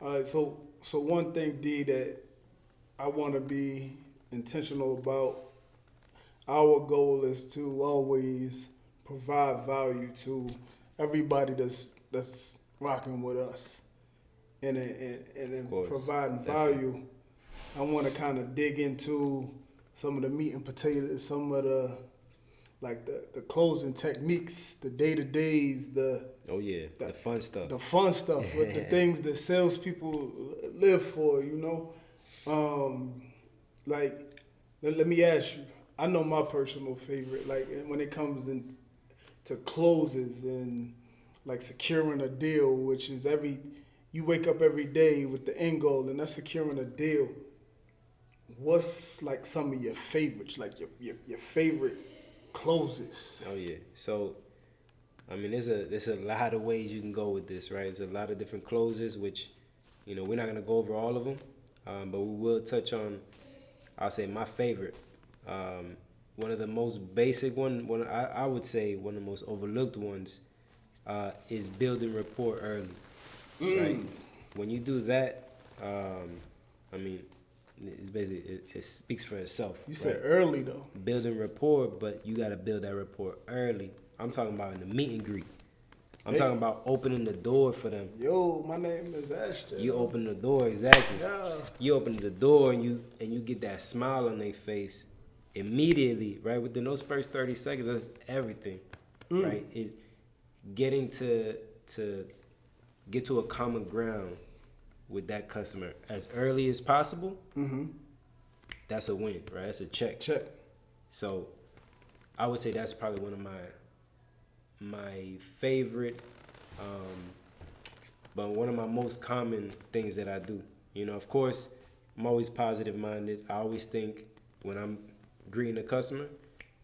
All right, so one thing, D, that I want to be intentional about. Our goal is to always provide value to everybody that's rocking with us, and Of in course, providing definitely. value. I want to kind of dig into some of the meat and potatoes, some of the like the closing techniques, the day to days, Oh yeah, the the fun stuff. the fun stuff, with the things that salespeople live for. Um, like let me ask you. I know my personal favorite. Like when it comes to closes and like securing a deal, which is you wake up every day with the end goal, and that's securing a deal. What's like some of your favorites, like your favorite closes? Oh yeah. So I mean, there's a lot of ways you can go with this, right? There's a lot of different closes, which we're not gonna go over all of them, but we will touch on. I'll say my favorite. One of the most basic I would say one of the most overlooked ones is building rapport early, right? When you do that, I mean, it's basically it speaks for itself, You said right? early though. Building rapport, but you got to build that rapport early. I'm talking about in the meet and greet. I'm Hey, talking about opening the door for them. yo, my name is Ashton. You open the door, exactly. Yeah. You open the door and you get that smile on their face immediately, right? Within those first 30 seconds, that's everything, right? Is getting to get to a common ground with that customer as early as possible. That's a win, right? That's a check. Check. So I would say that's probably one of my favorite, but one of my most common things that I do. Of course, I'm always positive minded. I always think when I'm greeting a customer,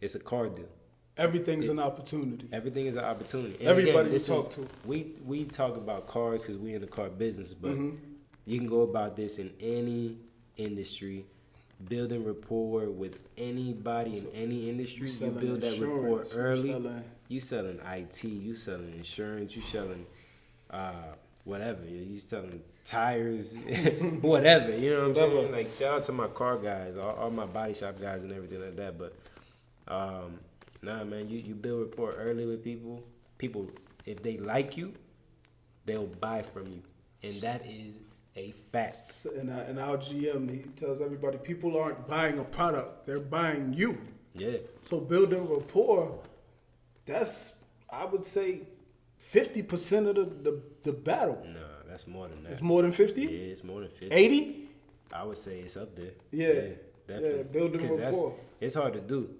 it's a car deal. Everything's an opportunity. Everything is an opportunity. And Everybody again, you talk to. we talk about cars because we in the car business, but you can go about this in any industry. Building rapport with anybody in any industry, you build that rapport insurance, early. You selling IT, you selling insurance, you selling whatever. You selling tires, whatever. You know what I'm saying? Like shout out to my car guys, all my body shop guys, and everything like that. But nah, man, you build rapport early with people. People, if they like you, they'll buy from you, and that is a fact. And our GM, he tells everybody, people aren't buying a product, they're buying you. Yeah. So building rapport, that's, I would say, 50% of the battle. Nah, that's more than that. It's more than 50? Yeah, it's more than 50. 80? I would say it's up there. Yeah. Definitely. Yeah, building 'Cause rapport. It's hard to do.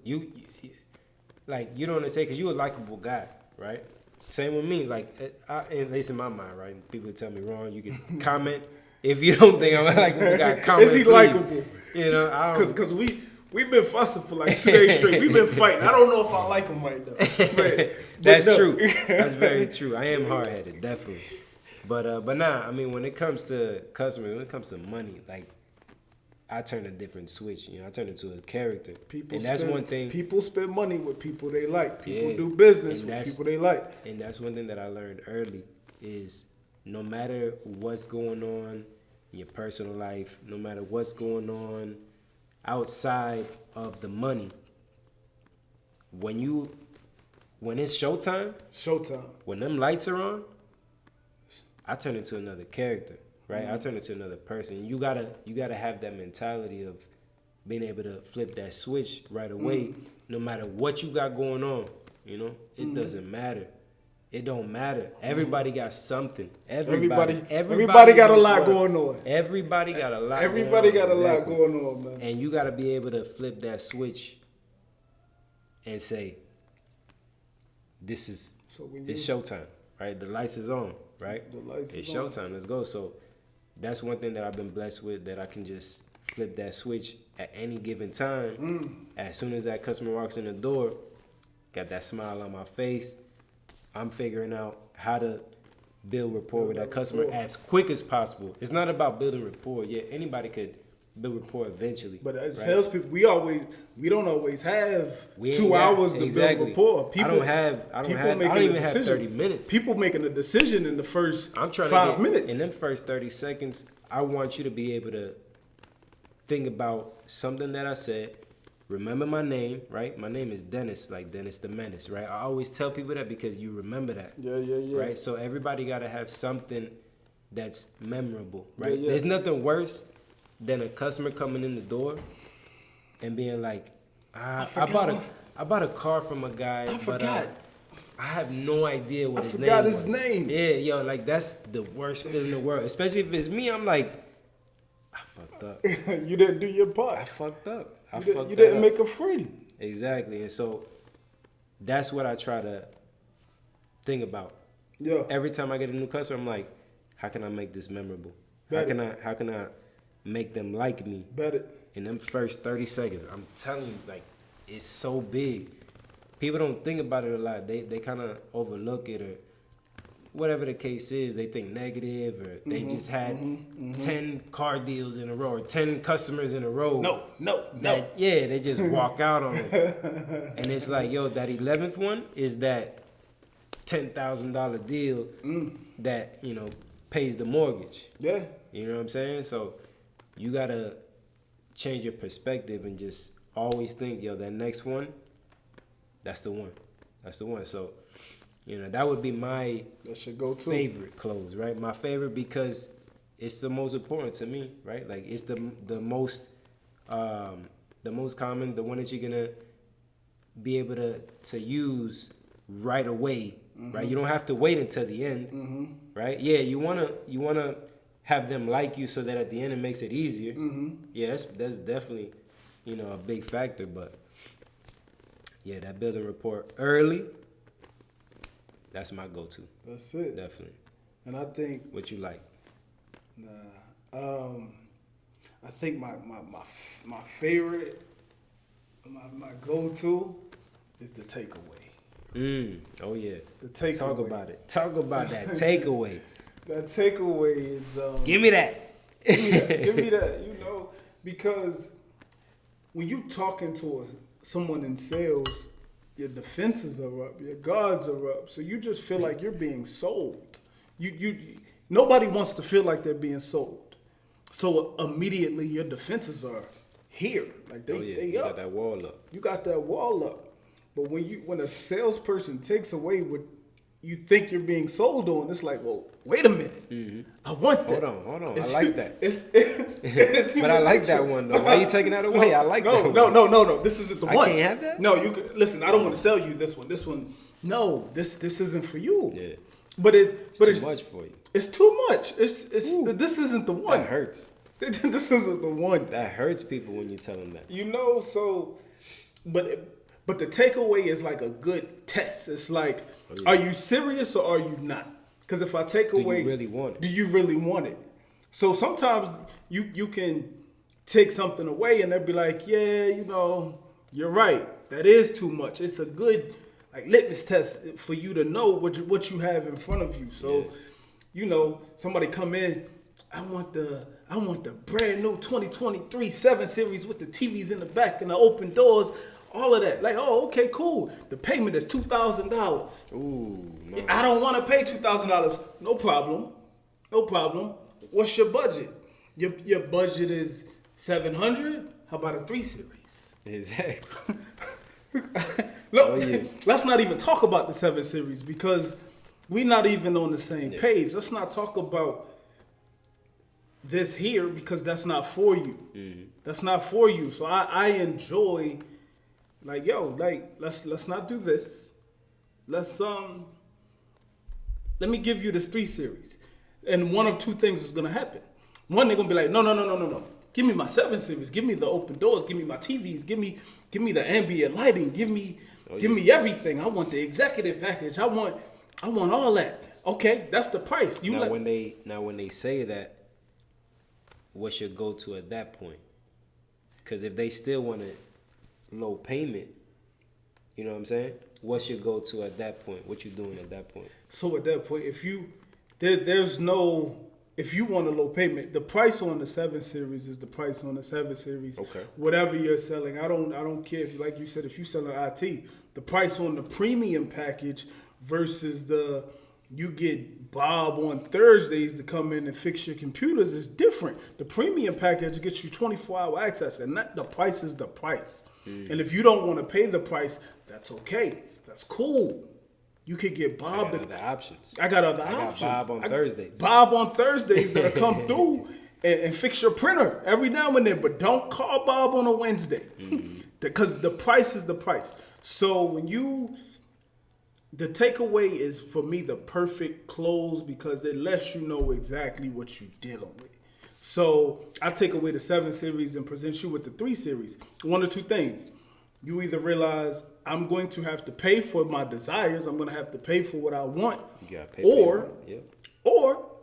Like, you don't understand, because you're a likable guy, right? Same with me. Like, at least in my mind, right? People tell me wrong. You can comment. If you don't think I'm a likable guy, comment. Is he please. likable? I don't. Because we've been fussing for like 2 days straight. We've been fighting. I don't know if I like him right now. That's no. true. That's very true. I am hard headed, definitely. But nah, I mean, when it comes to customers, when it comes to money, like I turn a different switch. I turn into a character. That's one thing. People spend money with people they like. People Yeah, do business and with people they like. And that's one thing that I learned early is no matter what's going on in your personal life, no matter what's going on outside of the money, when it's showtime, when them lights are on, I turn into another character, right? I turn into another person. You gotta have that mentality of being able to flip that switch right away, no matter what you got going on. It doesn't matter. It don't matter. Everybody got something. Everybody got a lot going on. Everybody got a lot. Everybody got a lot Exactly. going on, man. And you gotta be able to flip that switch and say, it's showtime, right? The lights is on, right? It's showtime. Let's go. So that's one thing that I've been blessed with, that I can just flip that switch at any given time. As soon as that customer walks in the door, got that smile on my face, I'm figuring out how to build rapport with that customer as quick as possible. It's not about building rapport. Yeah, anybody could build rapport eventually. But as right? salespeople, we don't always have We ain't 2 got- hours to exactly. build rapport. I don't even have 30 minutes. People making a decision in the first I'm trying 5 to get, minutes. in them first 30 seconds, I want you to be able to think about something that I said. Remember my name, right? My name is Dennis, like Dennis the Menace, right? I always tell people that because you remember that. Yeah. Right? So everybody got to have something that's memorable, right? Yeah. There's nothing worse than a customer coming in the door and being like, I bought a car from a guy, I but forgot. I have no idea what I his forgot name his was. name. Yeah, yo, like that's the worst feeling in the world. Especially if it's me, I'm like, I fucked up. You didn't do your part. I fucked up. You didn't make a friend. Exactly. And so that's what I try to think about. Yeah. Every time I get a new customer, I'm like, how can I make this memorable? How can I make them like me? Better. In them first 30 seconds, I'm telling you, like, it's so big. People don't think about it a lot. They kind of overlook it, or whatever the case is. They think negative, or they just had 10 car deals in a row, or 10 customers in a row. No. Yeah, they just walk out on it. And it's like, yo, that 11th one is that $10,000 deal that, you know, pays the mortgage. Yeah. You know what I'm saying? So you got to change your perspective and just always think, yo, that next one, that's the one. That's the one. So, you know, that would be my favorite close, right? My favorite because it's the most important to me, right? Like it's the most common, the one that you're gonna be able to use right away, right? You don't have to wait until the end, right? Yeah, you wanna have them like you so that at the end it makes it easier. Yeah, that's definitely, you know, a big factor, but yeah, that building rapport early, that's my go-to. That's it. Definitely. And I think what you like. I think my favorite, my go-to is the takeaway. Oh yeah. The takeaway. Talk about it. Talk about that takeaway. That takeaway is Give me that. Give me that, you know, because when you talking to someone in sales, your defenses are up, your guards are up, so you just feel like you're being sold. Nobody wants to feel like they're being sold, so immediately your defenses are here, like they up. You got that wall up. You got that wall up, but when a salesperson takes away what you think you're being sold on, it's like, well, wait a minute. I want that. Hold on. I like that. It's but I like that one though. Why are you taking that away? I like that one. No. This isn't the one. I can't have that? No, you can listen, I don't want to sell you this one. This one, no, this isn't for you. Yeah. But it's too much for you. It's too much. This isn't the one. That hurts. This isn't the one. That hurts people when you tell them that. You know, so but the takeaway is like a good test. It's like, are you serious or are you not? Because if I take away, do you really want it? Do you really want it? So sometimes you can take something away and they'll be like, yeah, you know, you're right. That is too much. It's a good like litmus test for you to know what you have in front of you. So, you know, somebody come in, I want the brand new 2023 7 Series with the TVs in the back and the open doors. All of that. Like, oh, okay, cool. The payment is $2,000. Ooh, no. I don't want to pay $2,000. No problem. What's your budget? Your budget is $700. How about a 3 Series? Exactly. Look, let's not even talk about the 7 Series because we're not even on the same page. Let's not talk about this here because that's not for you. That's not for you. So I enjoy. Like, yo, like let's not do this. Let me give you this 3 Series. And one of two things is gonna happen. One, they're gonna be like, no. Give me my 7 Series, give me the open doors, give me my TVs, give me the ambient lighting, give me everything. I want the executive package. I want all that. Okay, that's the price. When they say that, what's your go-to at that point? Because if they still want it low payment, you know what I'm saying? What's your go-to at that point? What you doing at that point? So at that point, if you there's no if you want a low payment, the price on the 7 Series is the price on the 7 Series. Okay. Whatever you're selling, I don't care if, like you said, if you're selling IT, the price on the premium package versus you get Bob on Thursdays to come in and fix your computers is different. The premium package gets you 24-hour access, and the price is the price. And if you don't want to pay the price, that's okay. That's cool. You could get Bob. I got other options. I got other I got options. Bob on Thursdays. Bob on Thursdays that'll come through and fix your printer every now and then. But don't call Bob on a Wednesday because the price is the price. So the takeaway is for me the perfect close because it lets you know exactly what you're dealing with. So I take away the 7 Series and present you with the 3 Series. One or two things. You either realize I'm going to have to pay for my desires. I'm going to have to pay for what I want. You gotta pay or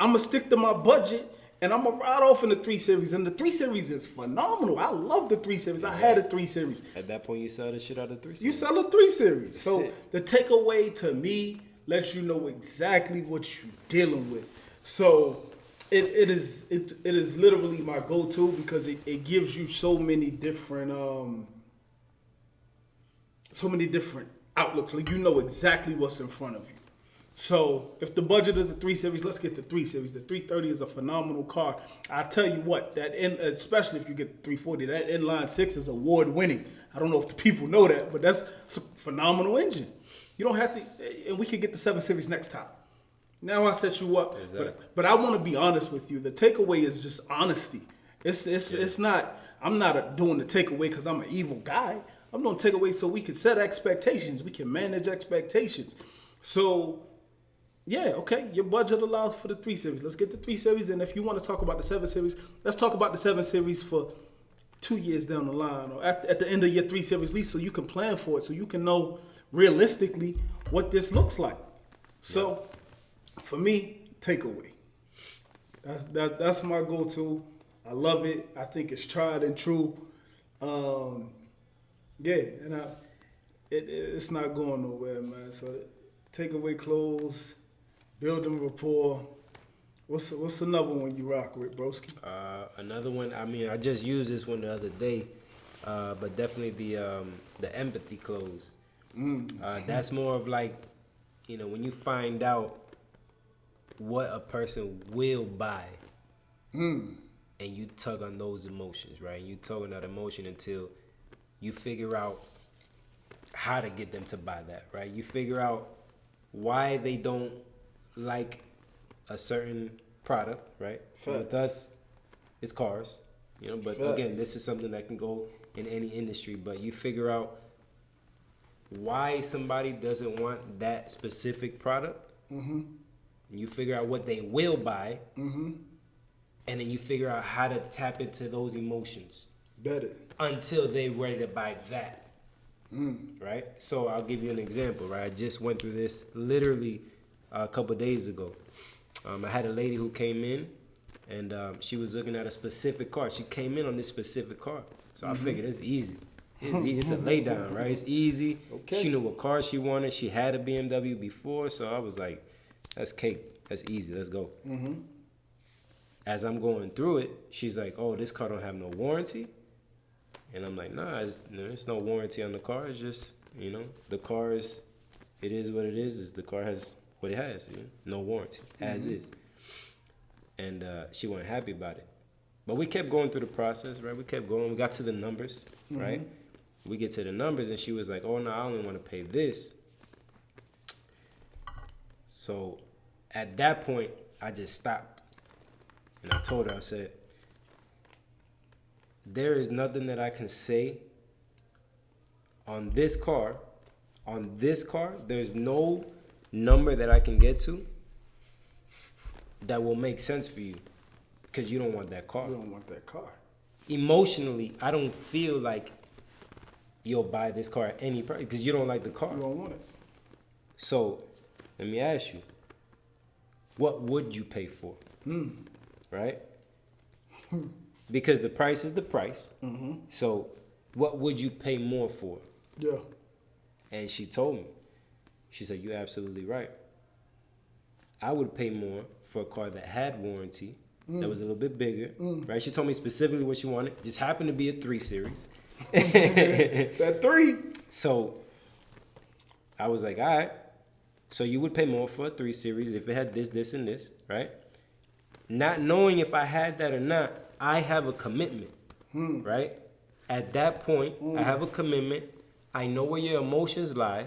I'm going to stick to my budget and I'm going to ride off in the 3 Series. And the 3 Series is phenomenal. I love the 3 Series. I had a 3 Series. At that point, you sell the shit out of the 3 Series. You sell a 3 Series. So it. the takeaway to me lets you know exactly what you're dealing with. So it is literally my go-to because it gives you so many different outlooks. Like you know exactly what's in front of you. So if the budget is a 3 Series, let's get the 3 Series. The 330 is a phenomenal car. I tell you what, especially if you get the 340, that inline 6 is award winning. I don't know if the people know that, but it's a phenomenal engine. You don't have to, and we can get the 7 Series next time. Now I set you up, Exactly. but I want to be honest with you. The takeaway is just honesty. It's not. I'm not doing the takeaway because I'm an evil guy. I'm doing takeaway so we can set expectations. We can manage expectations. So, yeah, okay. Your budget allows for the 3 Series. Let's get the 3 Series, and if you want to talk about the 7 Series, let's talk about the 7 Series for 2 years down the line, or at the end of your 3 Series lease, so you can plan for it, so you can know realistically what this looks like. So. For me, takeaway. That's my go-to. I love it. I think it's tried and true. And it's not going nowhere, man. So takeaway clothes, building rapport. What's another one you rock with, broski? Another one. I mean, I just used this one the other day, but definitely the empathy clothes. That's more of like, when you find out what a person will buy, and you tug on those emotions, right? You tug on that emotion until you figure out how to get them to buy that, right? You figure out why they don't like a certain product, right? With us, it's cars, but again, this is something that can go in any industry, but you figure out why somebody doesn't want that specific product. You figure out what they will buy, and then you figure out how to tap into those emotions. Better. Until they're ready to buy that. Right? So I'll give you an example, right? I just went through this literally a couple of days ago. I had a lady who came in, and she was looking at a specific car. She came in on this specific car. So I figured it's easy. It's a lay down, right? It's easy. Okay. She knew what car she wanted. She had a BMW before, so I was like, that's cake. That's easy. Let's go. As I'm going through it, she's like, "Oh, this car don't have no warranty," and I'm like, "Nah, there's no warranty on the car. It's just, the car is, it is what it is. The car has what it has. No warranty, as is." And she wasn't happy about it, but we kept going through the process, right? We kept going. We got to the numbers, right? We get to the numbers, and she was like, "Oh no, I only want to pay this." So at that point, I just stopped. And I told her, I said, there is nothing that I can say on this car. There's no number that I can get to that will make sense for you. Because you don't want that car. You don't want that car. Emotionally, I don't feel like you'll buy this car at any price because you don't like the car. You don't want it. So, let me ask you, what would you pay for? Right? Because the price is the price. So, what would you pay more for? Yeah. And she told me, she said, "You're absolutely right. I would pay more for a car that had warranty that was a little bit bigger, right? She told me specifically what she wanted. Just happened to be a 3 Series. That 3. So I was like, all right. So you would pay more for a 3 Series if it had this, this, and this, right? Not knowing if I had that or not, I have a commitment, right? At that point, I have a commitment. I know where your emotions lie.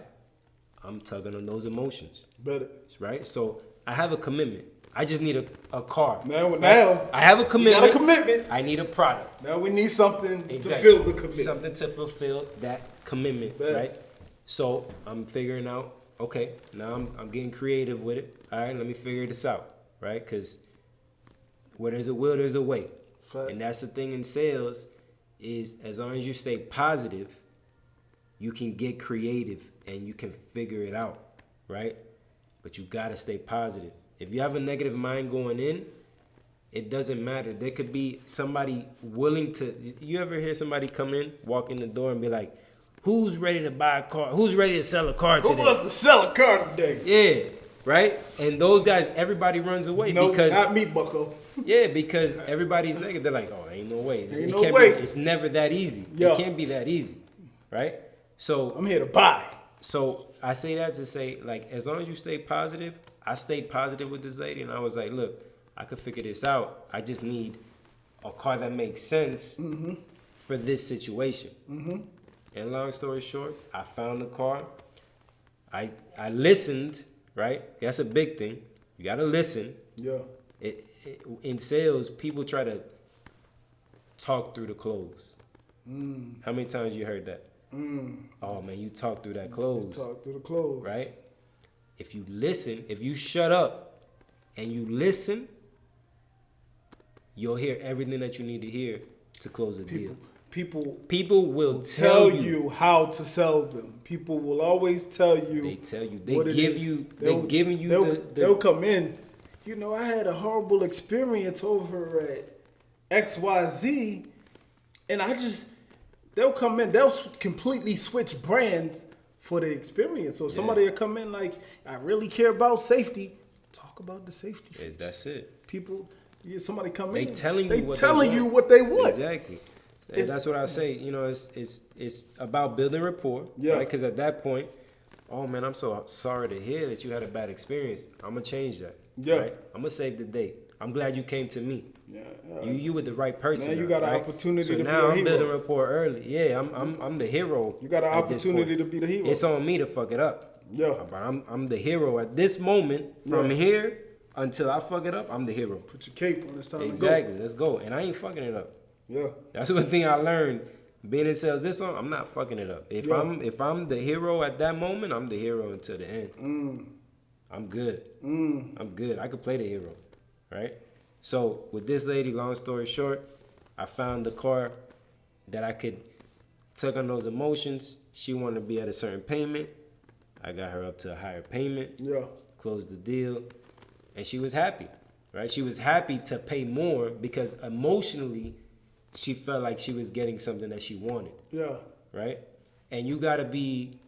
I'm tugging on those emotions. Better. Right? So I have a commitment. I just need a car. Now I have a commitment. You got a commitment. I need a product. Now we need something to fulfill the commitment. Something to fulfill that commitment, right? So I'm figuring out, okay, now I'm getting creative with it. All right, let me figure this out, right? Because where there's a will, there's a way. Fact. And that's the thing in sales is as long as you stay positive, you can get creative and you can figure it out, right? But you gotta stay positive. If you have a negative mind going in, it doesn't matter. There could be somebody willing to. You ever hear somebody come in, walk in the door, and be like, "Who's ready to buy a car? Who's ready to sell a car today?" Who wants to sell a car today? Yeah, right. And those guys, everybody runs away because not me, Bucko. Yeah, because everybody's negative. They're like, "Oh, ain't no way. Ain't no way. It's never that easy. Yeah. It can't be that easy, right?" So I'm here to buy. So I say that to say, like, as long as you stay positive, I stayed positive with this lady, and I was like, look, I could figure this out. I just need a car that makes sense for this situation. And long story short, I found the car. I listened, right? That's a big thing. You got to listen. Yeah. In sales, people try to talk through the close. How many times you heard that? Oh man, you talk through that close. You talk through the close. Right? If you listen, if you shut up and you listen, you'll hear everything that you need to hear to close a deal. People will tell you how to sell them. People will always tell you. They tell you. They give you. They'll come in. You know, I had a horrible experience over at XYZ, and they'll come in. They'll completely switch brands for the experience. So somebody will come in like, I really care about safety. Talk about the safety features. That's it. People, somebody come in. They telling you what they want. Exactly. And that's what I say. You know, it's about building rapport. Yeah. Right? Because at that point, oh man, I'm so sorry to hear that you had a bad experience. I'm gonna change that. Yeah. Right? I'm gonna save the day. I'm glad you came to me. Yeah. You with the right person. Now you got an opportunity to be a hero. So now I'm building rapport early. Yeah, I'm the hero. You got an opportunity to be the hero. It's on me to fuck it up. Yeah. But I'm the hero at this moment. From here until I fuck it up, I'm the hero. Put your cape on. It's time exactly. Let's go. And I ain't fucking it up. Yeah. That's one thing I learned. Being in sales this one, I'm not fucking it up. If I'm the hero at that moment, I'm the hero until the end. I'm good. I'm good. I could play the hero. Right? So with this lady, long story short, I found the car that I could tug on those emotions. She wanted to be at a certain payment. I got her up to a higher payment. Yeah. Closed the deal. And she was happy. Right? She was happy to pay more because emotionally she felt like she was getting something that she wanted. Yeah. Right? And you got to be,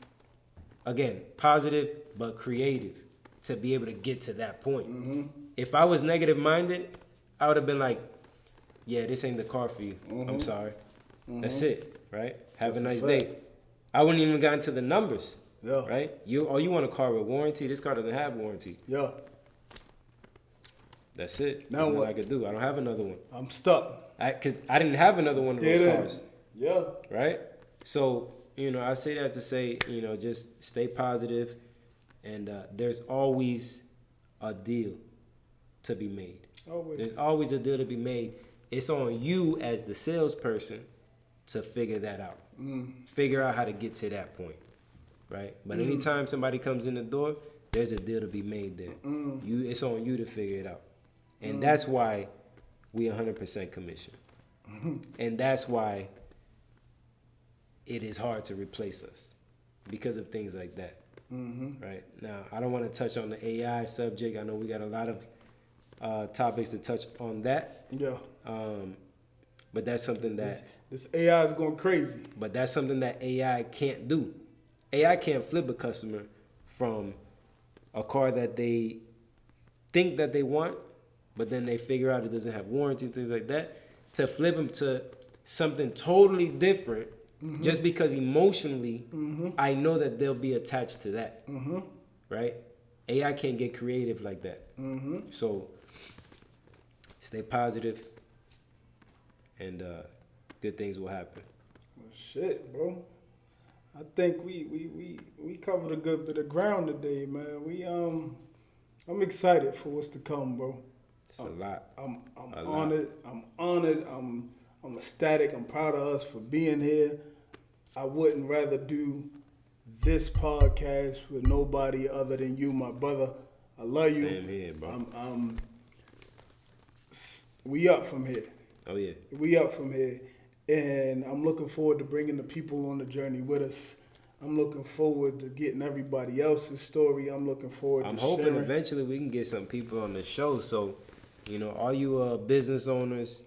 again, positive but creative to be able to get to that point. If I was negative minded, I would have been like, yeah, this ain't the car for you. I'm sorry. That's it, right? Have a nice day. I wouldn't even gotten to the numbers. Yeah. Right? You want a car with warranty. This car doesn't have warranty. Yeah. That's it. Now what I could do. I don't have another one. I'm stuck. Because I didn't have another one of those cars. Yeah. Right? So, I say that to say, just stay positive. And there's always a deal to be made. Always. There's always a deal to be made. It's on you as the salesperson to figure that out. Figure out how to get to that point. Right? But anytime somebody comes in the door, there's a deal to be made there. It's on you to figure it out. And that's why we 100% commission. And that's why it is hard to replace us because of things like that. Right? Now, I don't want to touch on the AI subject. I know we got a lot of topics to touch on that. Yeah. But that's something that... This AI is going crazy. But that's something that AI can't do. AI can't flip a customer from a car that they think that they want but then they figure out it doesn't have warranty and things like that, to flip them to something totally different, just because emotionally, I know that they'll be attached to that, right? AI can't get creative like that. So stay positive, and good things will happen. Well, shit, bro. I think we covered a good bit of ground today, man. I'm excited for what's to come, bro. It's a lot. I'm honored. I'm honored. I'm ecstatic. I'm proud of us for being here. I wouldn't rather do this podcast with nobody other than you, my brother. I love you. Same here, bro. We up from here. Oh yeah. We up from here. And I'm looking forward to bringing the people on the journey with us. I'm looking forward to getting everybody else's story. I'm looking forward I'm to hoping sharing. eventually we can get some people on the show. So, all you business owners,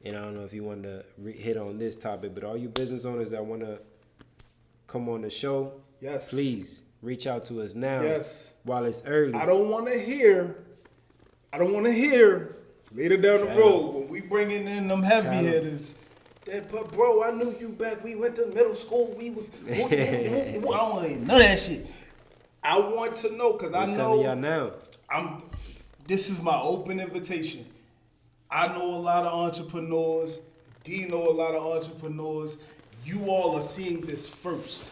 and I don't know if you want to hit on this topic, but all you business owners that want to come on the show, yes, please reach out to us now. Yes, while it's early. I don't want to hear later down the road when we bringing in them heavy hitters. But bro, I knew you back. We went to middle school. We was. I don't want to hear none of that shit. I want to know because I know. Telling y'all now. This is my open invitation. I know a lot of entrepreneurs. D know a lot of entrepreneurs. You all are seeing this first.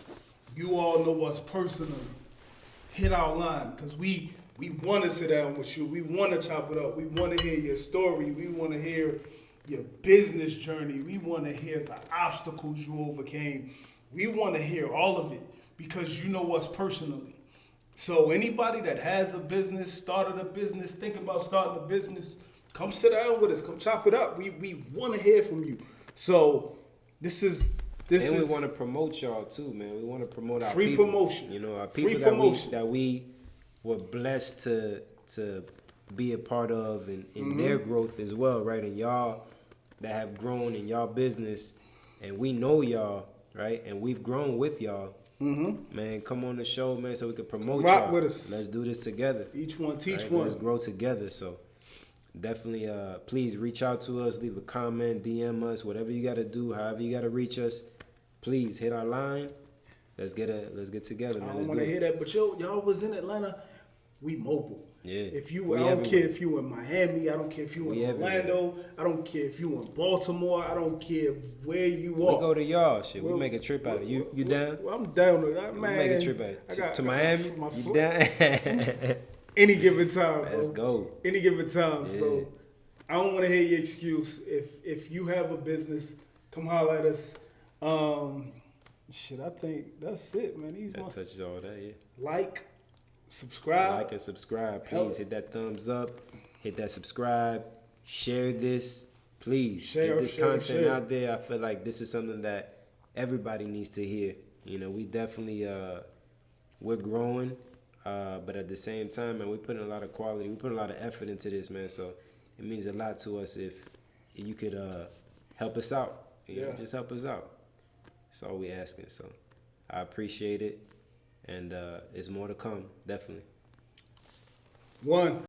You all know us personally. Hit our line because we want to sit down with you. We want to chop it up. We want to hear your story. We want to hear your business journey. We want to hear the obstacles you overcame. We want to hear all of it because you know us personally. So anybody that has a business, started a business, thinking about starting a business, come sit down with us. Come chop it up. We want to hear from you. So this is. And we want to promote y'all too, man. We want to promote our free people. Promotion. Our people that we were blessed to be a part of in their growth as well, right? And y'all that have grown in y'all business, and we know y'all, right? And we've grown with y'all. Man, come on the show, man, so we can promote y'all. Rock with us. Let's do this together. Each one teach one. Let's grow together. So definitely, please reach out to us, leave a comment, DM us, whatever you got to do, however you got to reach us. Please hit our line. Let's get together, man. I don't want to hear that, but y'all was in Atlanta. We mobile. Yeah. I don't care if you in Miami. I don't care if you in Orlando. I don't care if you in Baltimore. I don't care where you are. We go to y'all. Shit, we make a trip out of it. You down? I'm down to that, man. We make a trip out to Miami. You down? Any given time, bro. Let's go. Any given time. Yeah. So I don't want to hear your excuse. If you have a business, come holler at us. I think that's it, man. That touches all that, yeah. Like, subscribe. Like and subscribe. Please hit that thumbs up. Hit that subscribe. Share this. Please. Get this content out there. I feel like this is something that everybody needs to hear. We definitely, we're growing. But at the same time, man, we put in a lot of quality. We put a lot of effort into this, man. So it means a lot to us if you could help us out. Just help us out. That's all we asking. So I appreciate it. And there's more to come, definitely. One.